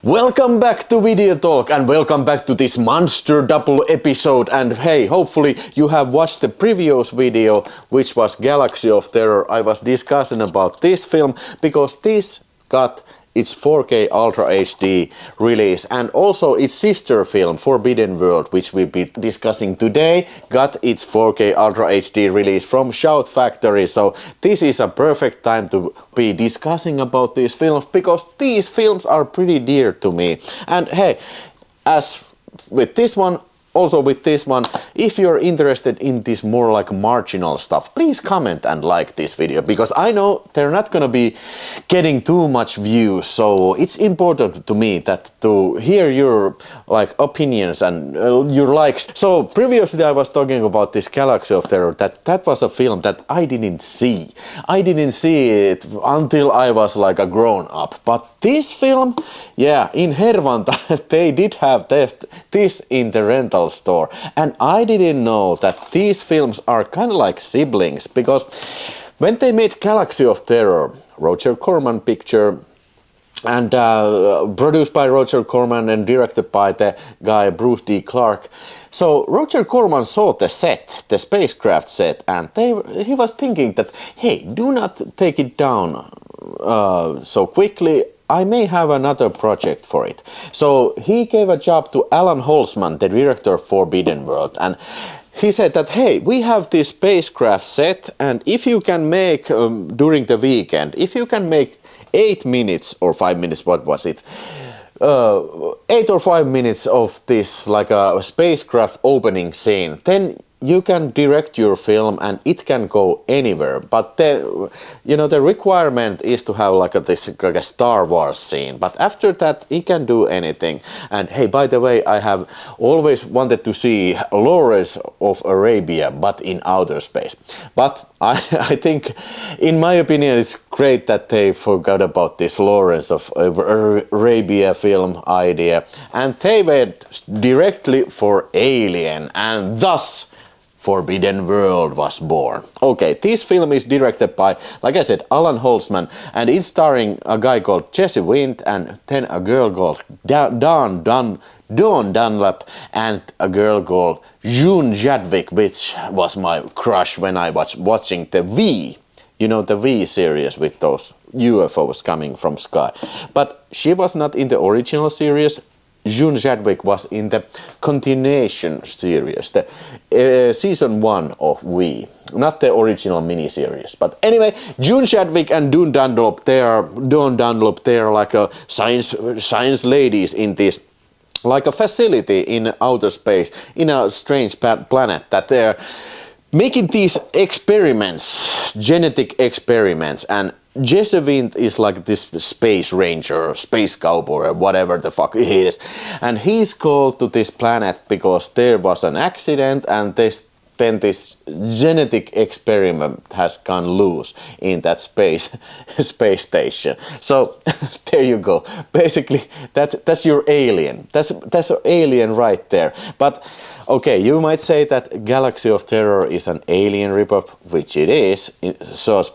Welcome back to VideoTalk and welcome back to this monster double episode. And hey, hopefully you have watched the previous video, which was Galaxy of Terror. I was discussing about this film because this got its 4K Ultra HD release, and also its sister film Forbidden World, which we'll be discussing today, got its 4K Ultra HD release from Shout Factory. So this is a perfect time to be discussing about these films because these films are pretty dear to me. And hey, as with this one, also with this one, if you're interested in this more like marginal stuff, please comment and like this video, because I know they're not gonna be getting too much views, so it's important to me that to hear your like opinions and your likes. So previously I was talking about this Galaxy of Terror, that was a film that I didn't see. I didn't see it until I was like a grown up. But this film, yeah, in Hervanta they did have this in the rental store, and I didn't know that these films are kind of like siblings, because when they made Galaxy of Terror, Roger Corman picture, and produced by Roger Corman and directed by the guy Bruce D. Clark. So Roger Corman saw the set, the spacecraft set, and he was thinking that, hey, do not take it down so quickly. I may have another project for it. So he gave a job to Alan Holtzman, the director of Forbidden World, and he said that, hey, we have this spacecraft set, and if you can make, during the weekend, if you can make 8 minutes or 5 minutes, what was it? 8 or 5 minutes of this, like a spacecraft opening scene, then you can direct your film and it can go anywhere. But the, you know, the requirement is to have like a Star Wars scene. But after that, it can do anything. And hey, by the way, I have always wanted to see Lawrence of Arabia, but in outer space. But I think, in my opinion, it's great that they forgot about this Lawrence of Arabia film idea, and they went directly for Alien, and thus Forbidden World was born. Okay, this film is directed by, like I said, Alan Holtzman, and it's starring a guy called Jesse Wind and then a girl called Dawn Dunlap and a girl called June Jadwick, which was my crush when I was watching the V. You know, the V series with those UFOs coming from sky. But she was not in the original series. June Jadwick was in the continuation series, the season 1 of We, not the original miniseries. But anyway, June Jadwick and Dawn Dunlop, they are like a science ladies in this, like a facility in outer space, in a strange planet, that they're making these experiments, genetic experiments, and Jesse Wind is like this space ranger, or space cowboy, or whatever the fuck he is. And he's called to this planet because there was an accident, and then this genetic experiment has gone loose in that space station. So there you go. Basically, that's your alien. That's an alien right there. But okay, you might say that Galaxy of Terror is an alien ripoff, which it is,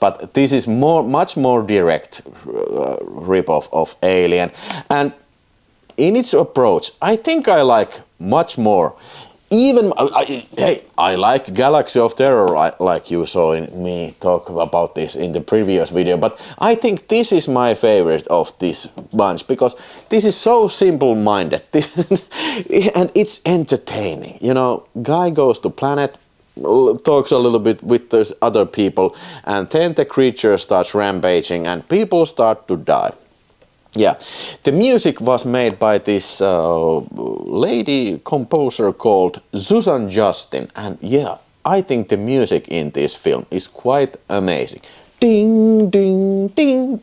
but this is much more direct ripoff of Alien. And in its approach, I think I like much more. Even, I like Galaxy of Terror, like you saw in me talk about this in the previous video, but I think this is my favorite of this bunch, because this is so simple-minded, and it's entertaining. You know, guy goes to planet, talks a little bit with those other people, and then the creature starts rampaging, and people start to die. Yeah, the music was made by this lady composer called Susan Justin, and yeah, I think the music in this film is quite amazing. Ding, ding, ding,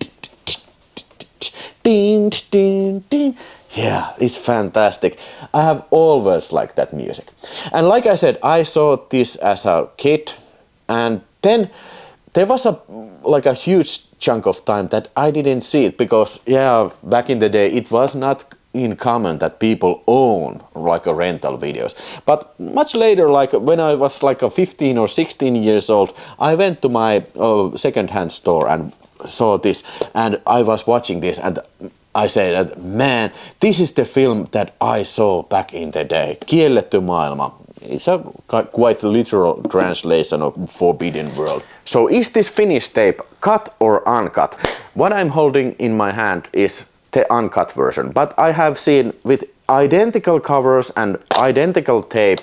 ding, ding, ding. Yeah, it's fantastic. I have always liked that music. And like I said, I saw this as a kid, and then there was a huge chunk of time that I didn't see it, because yeah, back in the day it was not in common that people own like a rental videos. But much later, like when I was like a 15 or 16 years old, I went to my second-hand store and saw this, and I was watching this, and I say that, man, this is the film that I saw back in the day. Kielletty maailma. It's a quite literal translation of Forbidden World. So is this finished tape cut or uncut? What I'm holding in my hand is the uncut version, but I have seen with identical covers and identical tape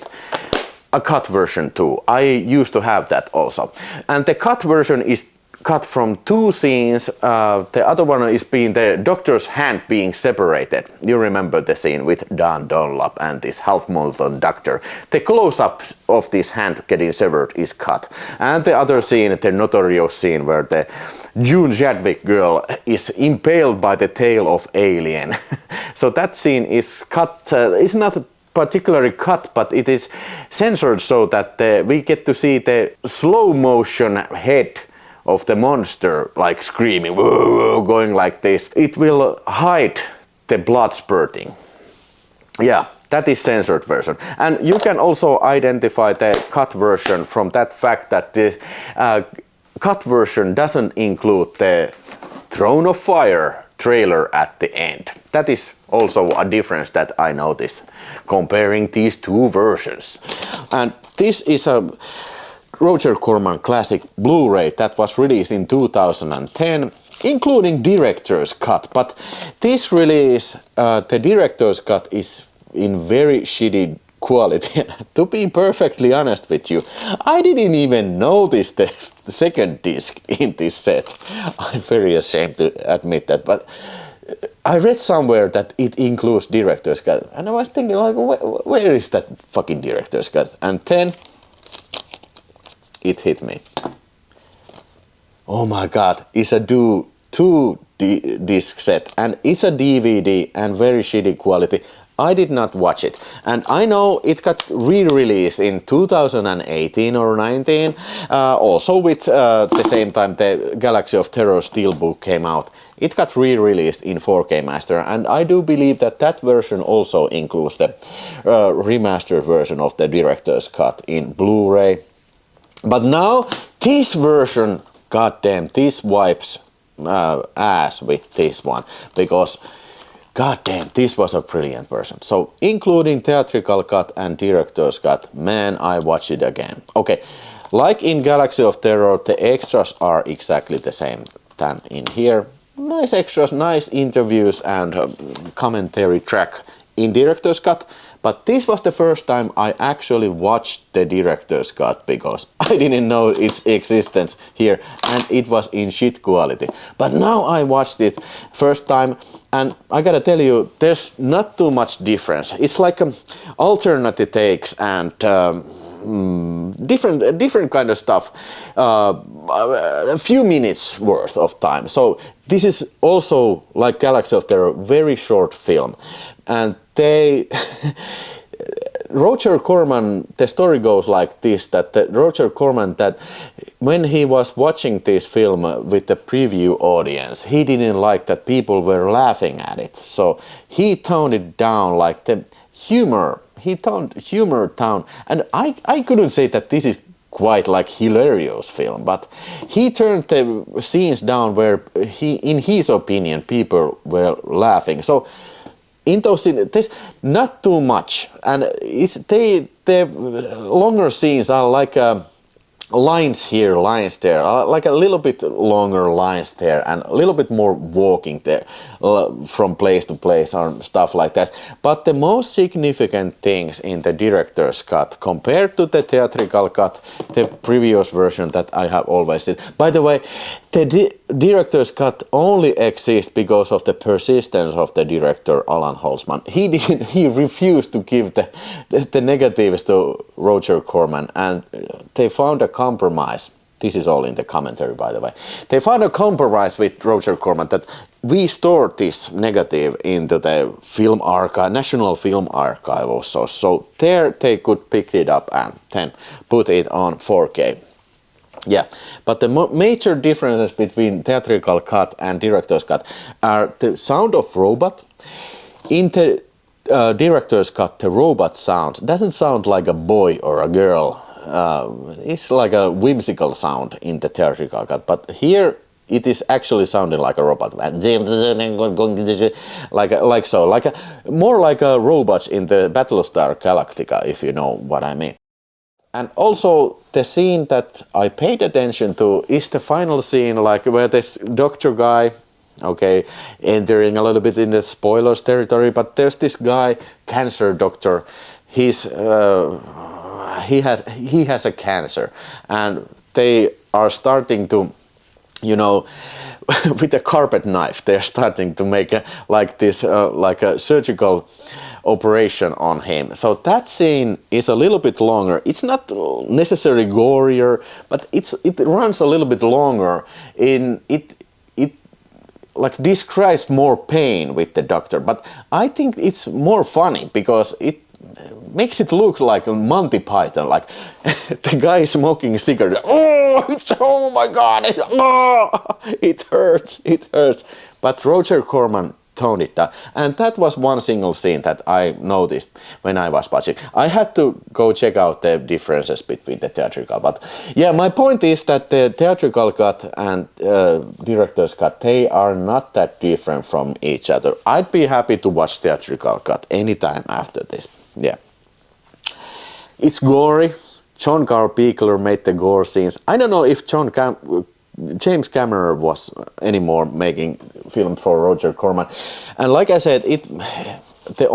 a cut version too. I used to have that also. And the cut version is cut from two scenes. The other one is being the doctor's hand being separated. You remember the scene with Dan Dunlop and this half-molten doctor. The close-up of this hand getting severed is cut. And the other scene, the notorious scene where the June Chadwick girl is impaled by the tail of alien. So that scene is cut. It's not particularly cut, but it is censored so that we get to see the slow motion head of the monster like screaming, whoa, whoa, going like this. It will hide the blood spurting. Yeah, that is censored version. And you can also identify the cut version from that fact that the cut version doesn't include the Throne of Fire trailer at the end. That is also a difference that I noticed comparing these two versions. And this is a Roger Corman classic Blu-ray that was released in 2010, including director's cut. But this release, the director's cut is in very shitty quality. To be perfectly honest with you, I didn't even notice the second disc in this set. I'm very ashamed to admit that, but I read somewhere that it includes director's cut, and I was thinking like, where is that fucking director's cut? And then it hit me. Oh my god, it's a two disc set, and it's a DVD and very shitty quality. I did not watch it, and I know it got re-released in 2018 or 19, also with the same time the Galaxy of Terror Steelbook came out. It got re-released in 4K master, and I do believe that that version also includes the remastered version of the director's cut in Blu-ray. But now this version, goddamn, this wipes ass with this one, because goddamn, this was a brilliant version. So including theatrical cut and director's cut, man, I watched it again. Okay, like in Galaxy of Terror, the extras are exactly the same than in here. Nice extras, nice interviews and commentary track in director's cut. But this was the first time I actually watched the director's cut, because I didn't know its existence here, and it was in shit quality. But now I watched it first time, and I gotta tell you, there's not too much difference. It's like alternative takes and different kind of stuff, a few minutes worth of time. So this is also, like Galaxy of Terror, very short film, and they Roger Corman, the story goes like this, that Roger Corman, that when he was watching this film with the preview audience, he didn't like that people were laughing at it, so he toned it down, like the humor. He toned humor down, and I couldn't say that this is quite like hilarious film, but he turned the scenes down where in his opinion, people were laughing. So in those scenes, there's not too much, and the longer scenes are like lines here, lines there, like a little bit longer lines there, and a little bit more walking there from place to place or stuff like that. But the most significant things in the director's cut compared to the theatrical cut, the previous version that I have always did. By the way, the director's cut only exists because of the persistence of the director Alan Holtzman. He refused to give the negatives to Roger Corman, and they found a compromise. This is all in the commentary, by the way. They found a compromise with Roger Corman that we stored this negative into the film archive, National Film Archive also. So there they could pick it up and then put it on 4K. Yeah, but the major differences between theatrical cut and director's cut are the sound of robot. In the director's cut, the robot sound doesn't sound like a boy or a girl. It's like a whimsical sound in the theatrical cut, but here it is actually sounding like a robot. More like a robots in the Battlestar Galactica, if you know what I mean. And also the scene that I paid attention to is the final scene, like where this doctor guy, okay, entering a little bit in the spoilers territory, but there's this guy, cancer doctor. He has a cancer, and they are starting to, you know, with a carpet knife, they're starting to make like a surgical operation on him. So that scene is a little bit longer. It's not necessarily gorier, but it runs a little bit longer. It like describes more pain with the doctor, but I think it's more funny because it makes it look like a Monty Python, like the guy smoking a cigarette. Oh my god, it hurts. But Roger Corman toned it down, and that was one single scene that I noticed when I was watching. I had to go check out the differences between the theatrical, but yeah, my point is that the theatrical cut and director's cut, they are not that different from each other. I'd be happy to watch theatrical cut anytime after this. Yeah, it's gory. John Carl Buechler made the gore scenes. I don't know if James Cameron was anymore making film for Roger Corman, and like I said, the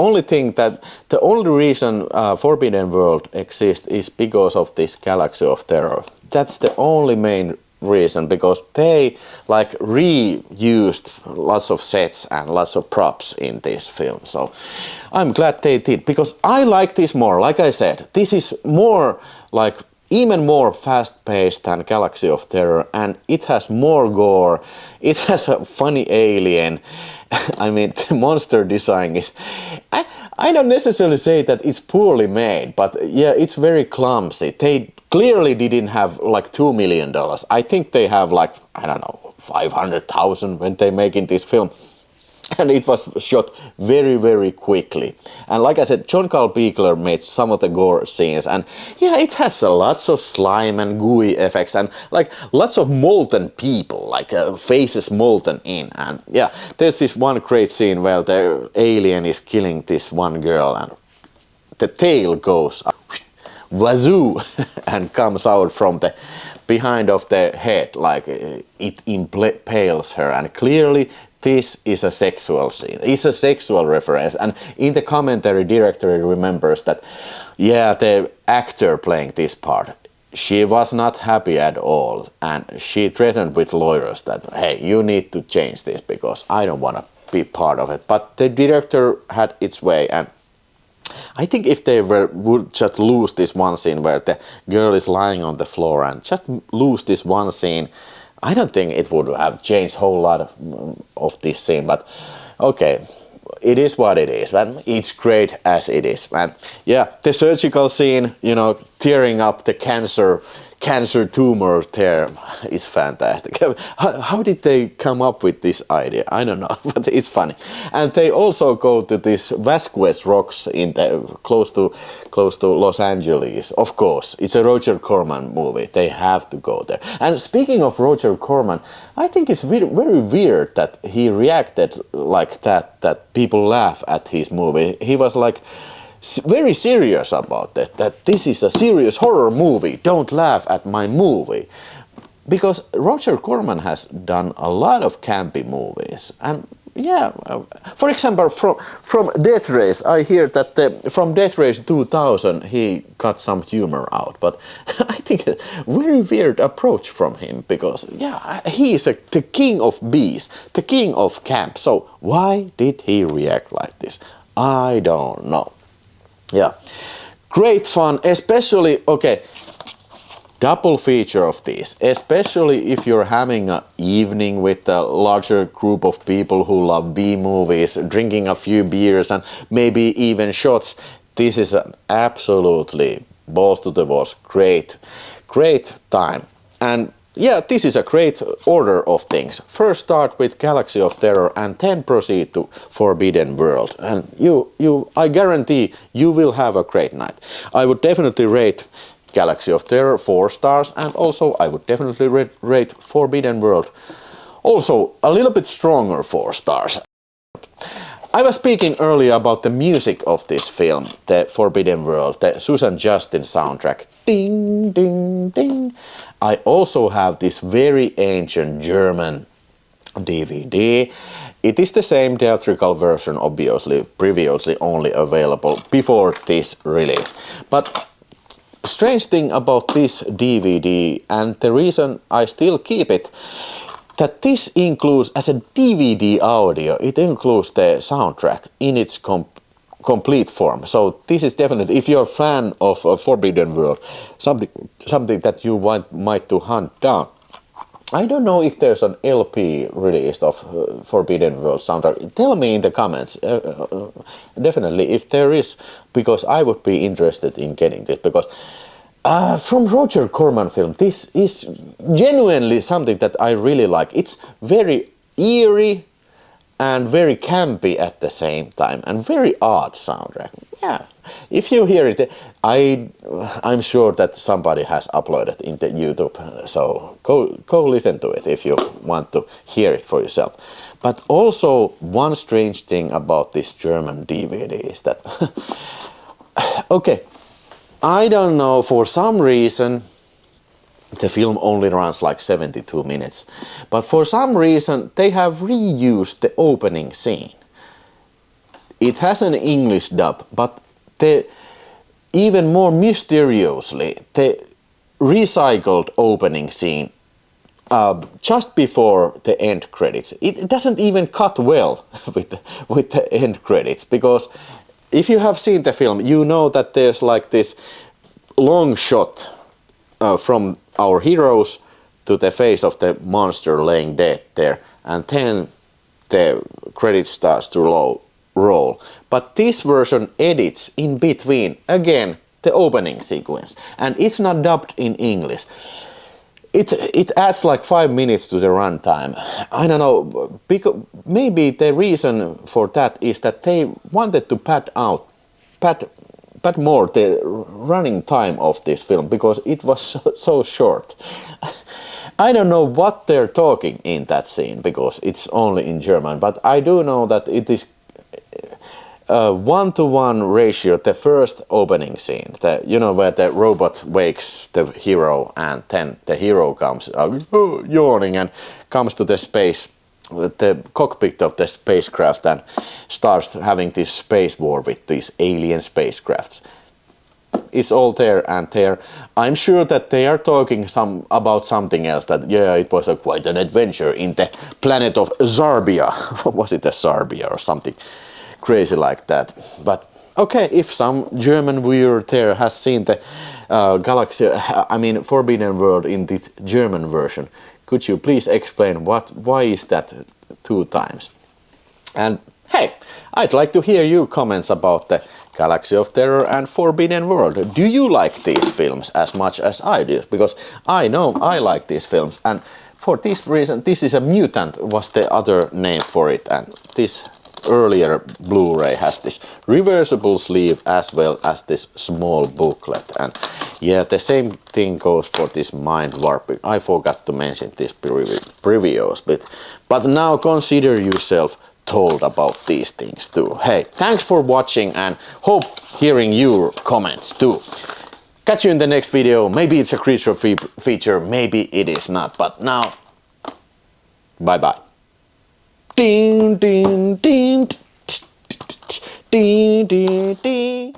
only reason Forbidden World exists is because of this Galaxy of Terror. That's the only main reason, because they like reused lots of sets and lots of props in this film. So I'm glad they did, because I like this more. Like I said, this is more like even more fast-paced than Galaxy of Terror, and it has more gore. It has a funny alien. I mean, the monster design is... I don't necessarily say that it's poorly made, but yeah, it's very clumsy. They clearly didn't have like $2 million. I think they have like, I don't know, 500,000 when they making this film. And it was shot very, very quickly. And like I said, John Carl Buechler made some of the gore scenes. And yeah, it has lots of slime and gooey effects and like lots of molten people, like faces molten in. And yeah, there's this one great scene where the alien is killing this one girl and the tail goes up, wazoo, and comes out from the behind of the head, like it impales her. And clearly this is a sexual scene. It's a sexual reference. And in the commentary, director remembers that, yeah, the actor playing this part, she was not happy at all. And she threatened with lawyers that, hey, you need to change this because I don't want to be part of it. But the director had its way. And I think if they would just lose this one scene where the girl is lying on the floor and just lose this one scene, I don't think it would have changed a whole lot of this scene, but okay, it is what it is, and it's great as it is. And yeah, the surgical scene, you know, tearing up the cancer tumor tear is fantastic. How did they come up with this idea? I don't know, but it's funny. And they also go to this Vasquez Rocks in the close to Los Angeles. Of course, it's a Roger Corman movie. They have to go there. And speaking of Roger Corman, I think it's very weird that he reacted like that people laugh at his movie. He was like very serious about that this is a serious horror movie, don't laugh at my movie. Because Roger Corman has done a lot of campy movies, and yeah, for example, from Death Race, I hear that from Death Race 2000 he got some humor out, but I think a very weird approach from him, because yeah, he is the king of bees, the king of camp, so why did he react like this? I don't know. Yeah, great fun, especially, okay, double feature of these, especially if you're having an evening with a larger group of people who love B-movies, drinking a few beers and maybe even shots. This is an absolutely balls to the walls great time. And yeah, this is a great order of things. First start with Galaxy of Terror and then proceed to Forbidden World. And I guarantee you will have a great night. I would definitely rate Galaxy of Terror 4 stars, and also I would definitely rate Forbidden World Also, a little bit stronger 4 stars. I was speaking earlier about the music of this film, the Forbidden World, the Susan Justin soundtrack. Ding, ding, ding. I also have this very ancient German DVD. It is the same theatrical version, obviously, previously only available before this release. But strange thing about this DVD, and the reason I still keep it, that this includes, as a DVD audio, it includes the soundtrack in its complete form. So this is definitely, if you're a fan of Forbidden World, something that you might to hunt down. I don't know if there's an LP released of Forbidden World soundtrack. Tell me in the comments, definitely, if there is, because I would be interested in getting this, because from Roger Corman film, this is genuinely something that I really like. It's very eerie and very campy at the same time, and very odd soundtrack. Yeah, if you hear it, I'm sure that somebody has uploaded it into YouTube, so go listen to it if you want to hear it for yourself. But also, one strange thing about this German DVD is that, okay, I don't know, for some reason, the film only runs like 72 minutes, but for some reason they have reused the opening scene. It has an English dub, but even more mysteriously, the recycled opening scene just before the end credits. It doesn't even cut well with the end credits, because if you have seen the film, you know that there's like this long shot from our heroes to the face of the monster laying dead there, and then the credits starts to roll. But this version edits in between, again, the opening sequence, and it's not dubbed in English. It adds like 5 minutes to the runtime. I don't know, because maybe the reason for that is that they wanted to pad more the running time of this film, because it was so short. I don't know what they're talking in that scene, because it's only in German, but I do know that it is 1-to-1 ratio, the first opening scene, you know, where the robot wakes the hero, and then the hero comes yawning and comes to the space, the cockpit of the spacecraft, and starts having this space war with these alien spacecrafts. It's all there and there. I'm sure that they are talking about something else, that yeah, it was quite an adventure in the planet of Zarbia. Was it a Zarbia or something crazy like that? But okay, if some German viewer there has seen the Forbidden World in this German version, could you please explain why is that 2 times? And hey, I'd like to hear your comments about the Galaxy of Terror and Forbidden World. Do you like these films as much as I do? Because I know I like these films, and for this reason, This Is a Mutant was the other name for it, and this earlier Blu-ray has this reversible sleeve as well as this small booklet. And yeah, the same thing goes for this mind warping. I forgot to mention this previous bit, but now consider yourself told about these things too. Hey, thanks for watching, and hope hearing your comments too. Catch you in the next video. Maybe it's a creature feature, maybe it is not, but now, bye bye. Ding ding ding ding ding ding.